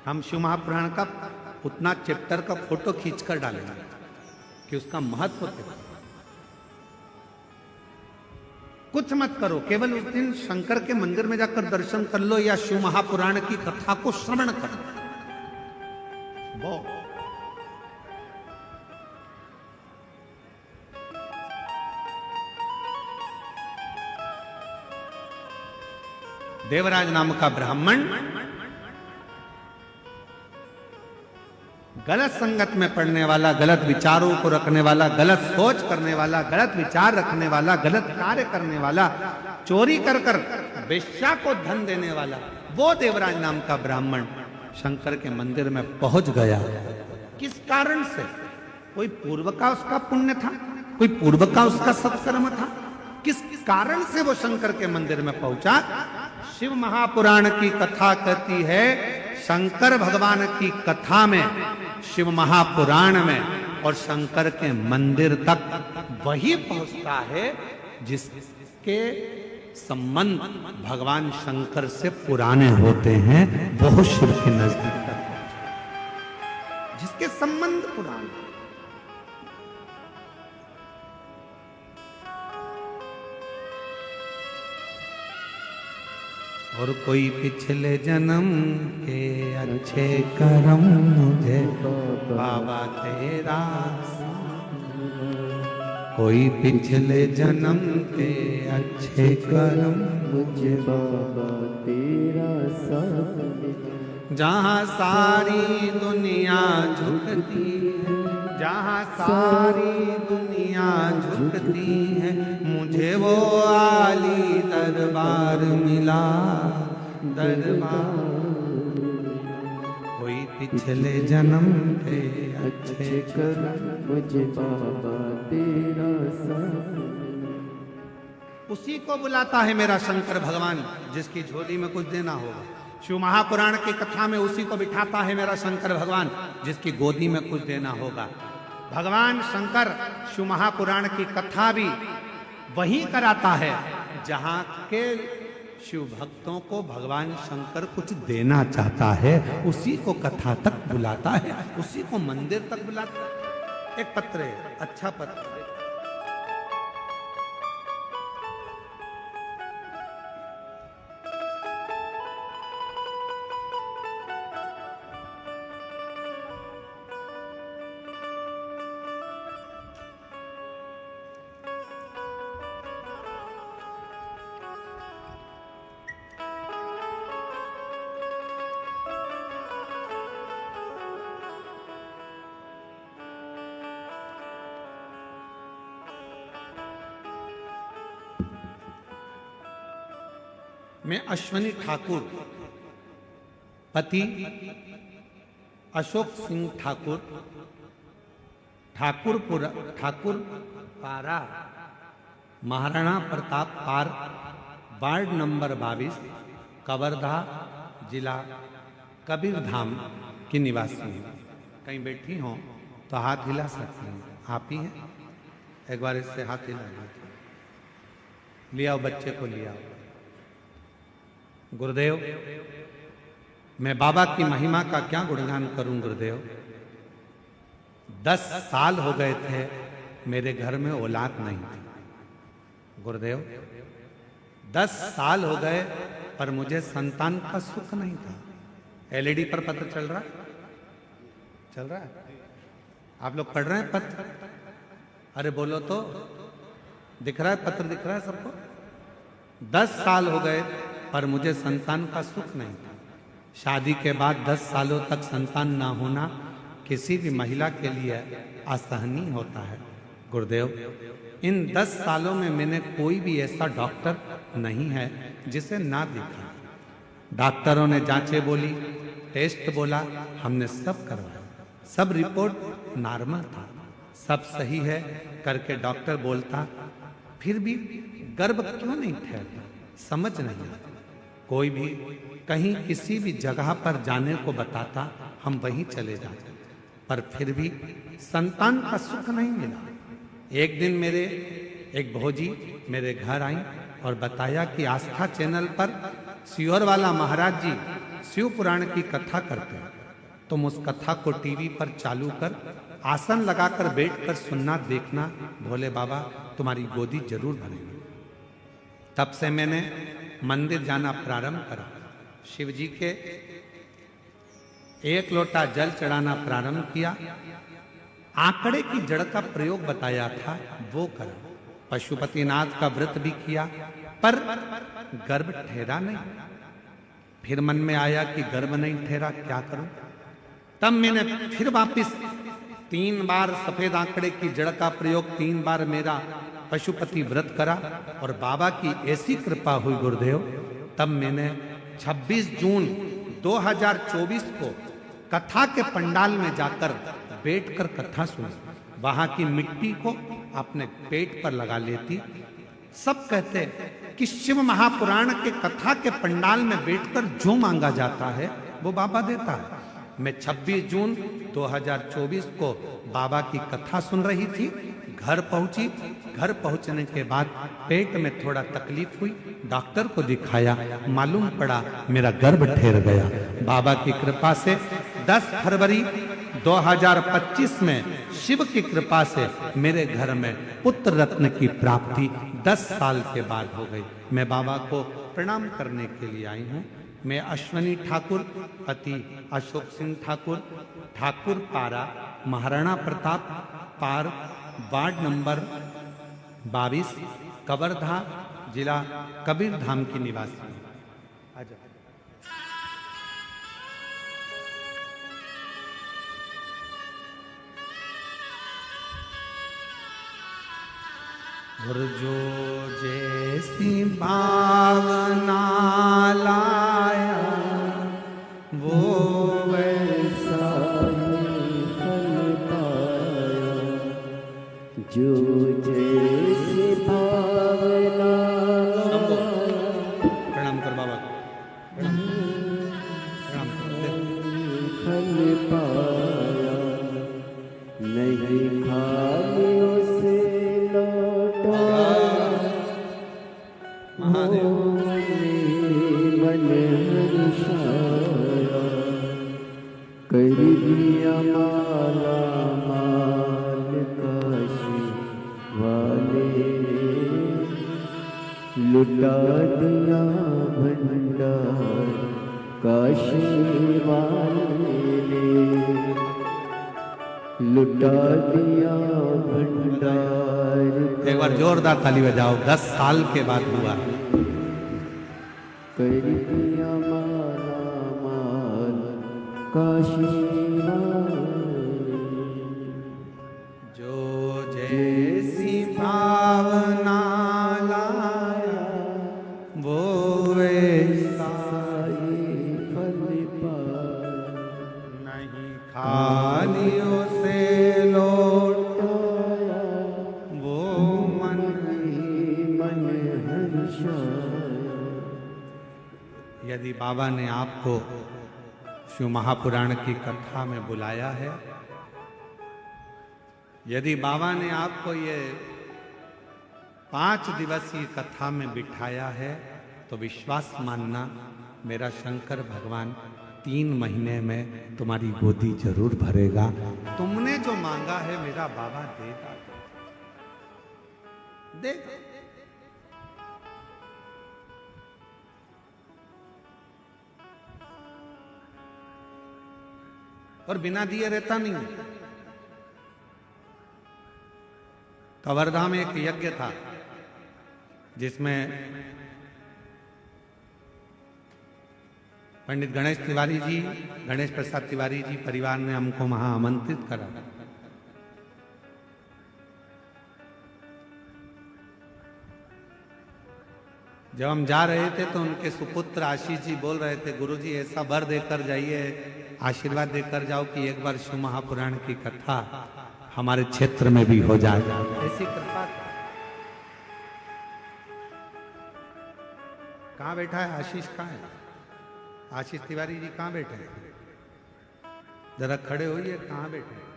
हम शिव महापुराण का उतना चैप्टर का फोटो खींचकर डालेंगे कि उसका महत्व क्या। कुछ मत करो, केवल उस दिन शंकर के मंदिर में जाकर दर्शन कर लो या शिव महापुराण की कथा को श्रवण कर लो। देवराज नाम का ब्राह्मण गलत संगत में पड़ने वाला, गलत विचारों को रखने वाला, गलत सोच करने वाला, गलत विचार रखने वाला, गलत कार्य करने वाला, चोरी कर कर वेश्या को धन देने वाला, वो देवराज नाम का ब्राह्मण शंकर के मंदिर में पहुंच गया। किस कारण से? कोई पूर्व का उसका पुण्य था, कोई पूर्व का उसका सत्कर्म था। किस कारण से वो शंकर के मंदिर में पहुंचा? शिव महापुराण की कथा कहती है, शंकर भगवान की कथा में, शिव महापुराण में और शंकर के मंदिर तक वही पहुंचता है जिसके संबंध भगवान शंकर से पुराने होते हैं, वो शिव के नजदीक तक पहुंचता, जिसके संबंध पुराने। और कोई पिछले जन्म के अच्छे कर्म मुझे बाबा तेरा, कोई पिछले जन्म के अच्छे कर्म मुझे बाबा तेरा साथ। जहाँ सारी दुनिया झुकती है, जहाँ सारी दुनिया झुकती है, मुझे वो आली दरबार मिला, दरबार। कोई पिछले जन्म के अच्छे कर्म मुझे बाबा तेरा साथ। उसी को बुलाता है मेरा शंकर भगवान जिसकी झोली में कुछ देना होगा। शिव महापुराण की कथा में उसी को बिठाता है मेरा शंकर भगवान जिसकी गोदी में कुछ देना होगा। भगवान शंकर शिव महापुराण की कथा भी वही कराता है जहां के शिव भक्तों को भगवान शंकर कुछ देना चाहता है, उसी को कथा तक बुलाता है, उसी को मंदिर तक बुलाता है। एक पत्र है, अच्छा पत्र। मैं अश्वनी ठाकुर, पति अशोक सिंह ठाकुर, ठाकुर पारा, महाराणा प्रताप पार, वार्ड नंबर 22, कवर्धा, जिला कबीरधाम की निवासी हूँ। कहीं बैठी हो तो हाथ हिला सकती हैं, आप ही हैं। एक बार इससे हाथ हिला लिया, बच्चे को लिया। गुरुदेव, मैं बाबा की महिमा का क्या गुणगान करूं गुरुदेव। 10 साल हो गए थे मेरे घर में औलाद नहीं थी गुरुदेव। 10 साल हो गए पर मुझे संतान का सुख नहीं था। एलईडी पर पत्र चल रहा है, आप लोग पढ़ रहे हैं पत्र? अरे बोलो तो, दिख रहा है पत्र, दिख रहा है सबको। 10 साल हो गए पर मुझे संतान का सुख नहीं था। शादी के बाद 10 सालों तक संतान ना होना किसी भी महिला के लिए असहनीय होता है गुरुदेव। इन 10 सालों में मैंने कोई भी ऐसा डॉक्टर नहीं है जिसे ना देखा। डॉक्टरों ने जांचें बोली, टेस्ट बोला, हमने सब करवाया, सब रिपोर्ट नॉर्मल था, सब सही है करके डॉक्टर बोलता, फिर भी गर्भ क्यों नहीं ठहरता, समझ नहीं आता। कोई भी कहीं किसी भी जगह पर जाने को बताता, हम वहीं चले जाते, पर फिर भी संतान का सुख नहीं मिला। एक दिन मेरे एक भौजी मेरे घर आई और बताया कि आस्था चैनल पर सियोर वाला महाराज जी शिव पुराण की कथा करते हैं, तुम उस कथा को टीवी पर चालू कर आसन लगाकर बैठकर सुनना, देखना, भोले बाबा तुम्हारी गोदी जरूर भरेंगे। तब से मैंने मंदिर जाना प्रारंभ करा, शिव जी के 1 लोटा जल चढ़ाना प्रारंभ किया, आंकड़े की जड़ का प्रयोग बताया था वो करा, पशुपतिनाथ का व्रत भी किया, पर गर्भ ठहरा नहीं। फिर मन में आया कि गर्भ नहीं ठहरा, क्या करूं? तब मैंने फिर वापिस 3 बार सफेद आंकड़े की जड़ का प्रयोग, 3 बार मेरा पशुपति व्रत करा और बाबा की ऐसी कृपा हुई गुरुदेव, तब मैंने 26 जून 2024 को कथा के पंडाल में जाकर बैठकर कथा सुनी। वहां की मिट्टी को अपने पेट पर लगा लेती। सब कहते कि शिव महापुराण के कथा के पंडाल में बैठकर जो मांगा जाता है वो बाबा देता है। मैं 26 जून 2024 को बाबा की कथा सुन रही थी, घर पहुंची। घर पहुंचने के बाद पेट में थोड़ा तकलीफ हुई, डॉक्टर को दिखाया, मालूम पड़ा मेरा गर्भ ठहर गया। बाबा की कृपा से 10 फरवरी 2025 में शिव की कृपा से मेरे घर में पुत्र रत्न की प्राप्ति 10 साल के बाद हो गई। मैं बाबा को प्रणाम करने के लिए आई हूँ। मैं अश्वनी ठाकुर, पति अशोक सिंह ठाकुर, ठाकुर पारा, महाराणा प्रताप पार, वार्ड नंबर 22, कवर्धा, जिला कबीरधाम की निवासी हूं। और जो जैसी भावना लाया वो वैसा ही फल पाया, जो जैसी भावना प्रणाम कर बाबा को, प्रणाम कर। फल पाया, नहीं खाली उसे महादेव मन हर्षाया, कर दिया माला माल काशी वाले ने, लुटा दिया भंडार काशी वाले ने, लुटा दिया भंडार। एक बार जोरदार ताली बजाओ, 10 साल के बाद हुआ। कर दिया माला माल काशी वाले, जो जैसी भावना लाया वो वैसा ही फल पाया, नहीं खालियों से लौटाया वो मन मन हर्षाया। यदि बाबा ने आपको शिव महापुराण की कथा में बुलाया है, यदि बाबा ने आपको ये 5 दिवसीय कथा में बिठाया है, तो विश्वास मानना मेरा शंकर भगवान 3 महीने में तुम्हारी गोदी जरूर भरेगा। तुमने जो मांगा है मेरा बाबा देगा, देगा। और बिना दिए रहता नहीं। कवर्धा में एक यज्ञ था जिसमें पंडित गणेश तिवारी जी, गणेश प्रसाद तिवारी जी परिवार ने हमको वहां आमंत्रित करा। जब हम जा रहे थे तो उनके सुपुत्र आशीष जी बोल रहे थे, गुरुजी ऐसा वर देकर जाइए, आशीर्वाद देकर जाओ कि एक बार शिव महापुराण की कथा हमारे क्षेत्र में भी हो जाए। ऐसी कृपा। कहाँ बैठा है आशीष? कहाँ है आशीष तिवारी जी? कहाँ बैठे हैं? जरा खड़े होइए। कहाँ बैठे हैं?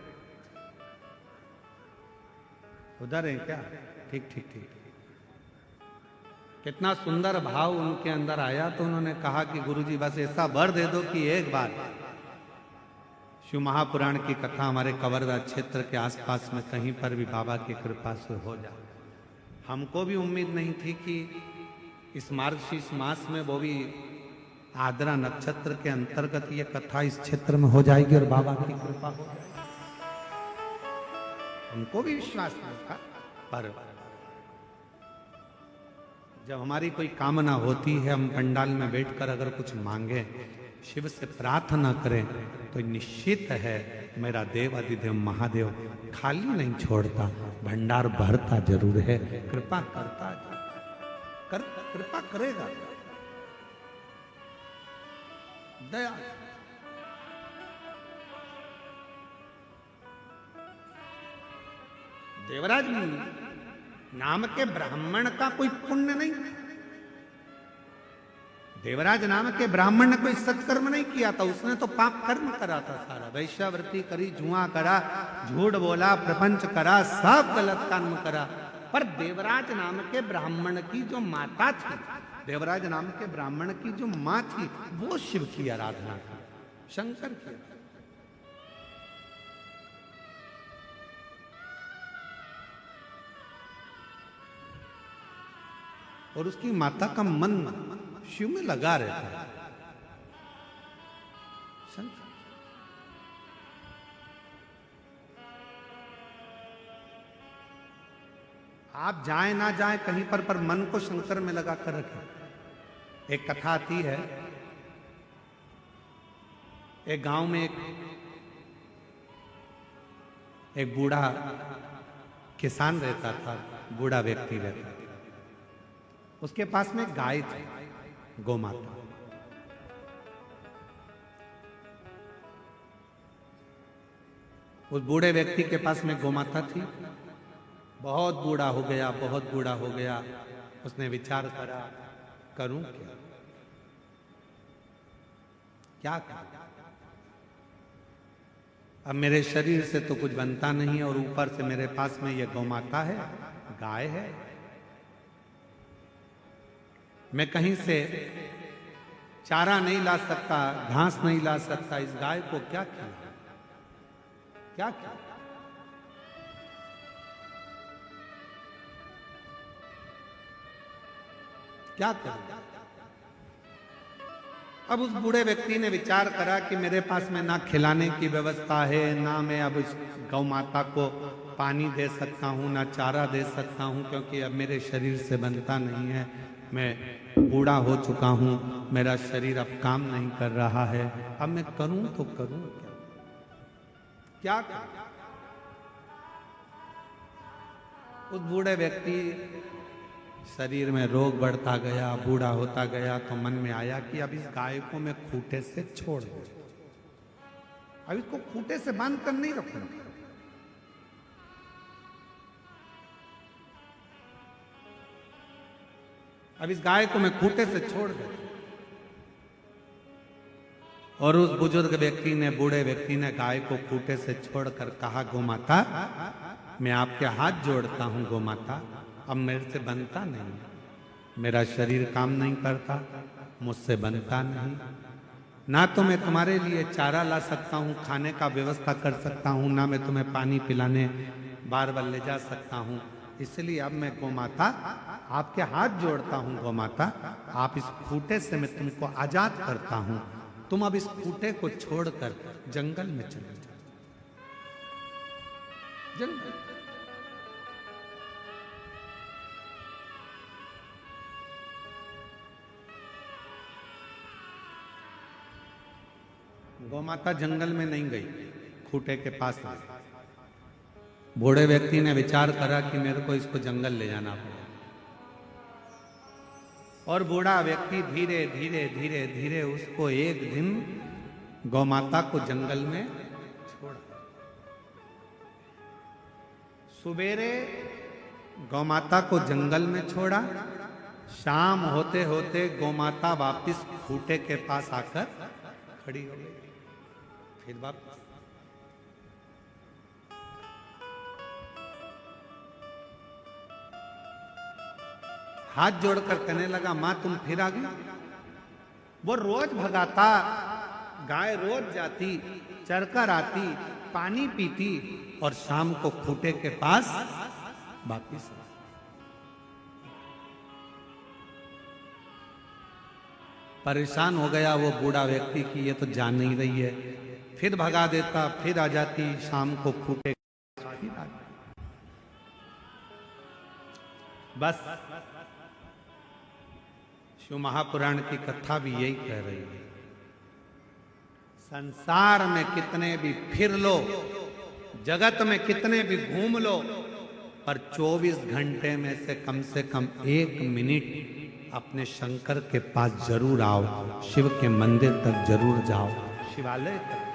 उधर है क्या? ठीक ठीक ठीक। कितना सुंदर भाव उनके अंदर आया। तो उन्होंने कहा कि गुरुजी बस ऐसा वर दे दो कि एक बार शिव महापुराण की कथा हमारे कवर्धा क्षेत्र के आसपास में कहीं पर भी बाबा की कृपा से हो जाए। हमको भी उम्मीद नहीं थी कि इस मार्गशीर्ष मास में वो भी आद्रा नक्षत्र के अंतर्गत ये कथा इस क्षेत्र में हो जाएगी और बाबा की कृपा हो जाएगी। हमको भी विश्वास नहीं था, पर जब हमारी कोई कामना होती है, हम पंडाल में बैठकर अगर कुछ मांगे, शिव से प्रार्थना करें, तो निश्चित है मेरा देव अधिदेव महादेव खाली नहीं छोड़ता, भंडार भरता जरूर है, कृपा करता कृपा करेगा, दया। देवराज नाम के ब्राह्मण का कोई पुण्य नहीं, देवराज नाम के ब्राह्मण ने कोई सत्कर्म नहीं किया था, उसने तो पाप कर्म करा था सारा। वैश्यावृत्ति करी, जुआ करा, झूठ बोला, प्रपंच करा, सब गलत कर्म करा। पर देवराज नाम के ब्राह्मण की जो माता थी, देवराज नाम के ब्राह्मण की जो माँ थी, वो शिव की आराधना की, शंकर की। और उसकी माता का मन शिव में लगा रहता है। शंकर आप जाए ना जाए कहीं पर मन को शंकर में लगा कर रखें। एक कथा आती है, एक गांव में एक बूढ़ा किसान रहता था, बूढ़ा व्यक्ति रहता था। उसके पास में गाय थी, गोमाता। उस बूढ़े व्यक्ति के पास में गोमाता थी। बहुत बूढ़ा हो गया, बहुत बूढ़ा हो गया। उसने विचार करा, करूं क्या, क्या करूं? अब मेरे शरीर से तो कुछ बनता नहीं है, और ऊपर से मेरे पास में ये गोमाता है, गाय है। मैं कहीं से चारा नहीं ला सकता, घास नहीं ला सकता, इस गाय को क्या किया, क्या किया? क्या करूं? अब उस बूढ़े व्यक्ति ने विचार करा कि मेरे पास में ना खिलाने की व्यवस्था है, ना मैं अब इस गौ माता को पानी दे सकता हूं, ना चारा दे सकता हूं, क्योंकि अब मेरे शरीर से बनता नहीं है। मैं बूढ़ा हो चुका हूं, मेरा शरीर अब काम नहीं कर रहा है। अब मैं करूं तो करूं क्या करूं? उस बूढ़े व्यक्ति शरीर में रोग बढ़ता गया, बूढ़ा होता गया, तो मन में आया कि अब इस गाय को मैं खूंटे से छोड़ दूं, अब इसको खूंटे से बांध कर नहीं रखूंगा। अब इस गाय को मैं खूंटे से छोड़ दूं। और उस बुजुर्ग व्यक्ति ने, बूढ़े व्यक्ति ने गाय को खूंटे से छोड़कर कहा, गोमाता, मैं आपके हाथ जोड़ता हूं गोमाता, अब मेरे से बनता नहीं, मेरा शरीर काम नहीं करता, मुझसे बनता नहीं, ना तो मैं तुम्हारे लिए चारा ला सकता हूँ, खाने का व्यवस्था कर सकता हूँ, ना मैं तुम्हें पानी पिलाने बार बार ले जा सकता हूँ। इसलिए अब मैं गोमाता आपके हाथ जोड़ता हूँ गोमाता, आप इस खूंटे से मैं तुमको आजाद करता हूँ, तुम अब इस खूंटे को छोड़कर जंगल में चले जाओ। जंगल गोमाता जंगल में नहीं गई, खूंटे के पास रही। बूढ़े व्यक्ति ने विचार करा कि मेरे को इसको जंगल ले जाना पड़ेगा। और बूढ़ा व्यक्ति धीरे धीरे धीरे धीरे उसको एक दिन गौमाता को जंगल में छोड़ा। सुबेरे गौमाता को जंगल में छोड़ा, शाम होते होते गौमाता वापस खूंटे के पास आकर खड़ी हो गई। फिर वापस हाथ जोड़कर कहने लगा, मां तुम फिर आ गई। वो रोज भगाता, गाय रोज जाती, चरकर आती, पानी पीती और शाम को खूंटे के पास वापिस आती। परेशान हो गया वो बूढ़ा व्यक्ति कि ये तो जान नहीं रही है। फिर भगा देता, फिर आ जाती, शाम को खूंटे के पास फिर आ जाती। बस शिव महापुराण की कथा भी यही कह रही है, संसार में कितने भी फिर लो, जगत में कितने भी घूम लो, पर 24 घंटे में से कम 1 मिनट अपने शंकर के पास जरूर आओ, शिव के मंदिर तक जरूर जाओ, शिवालय तक।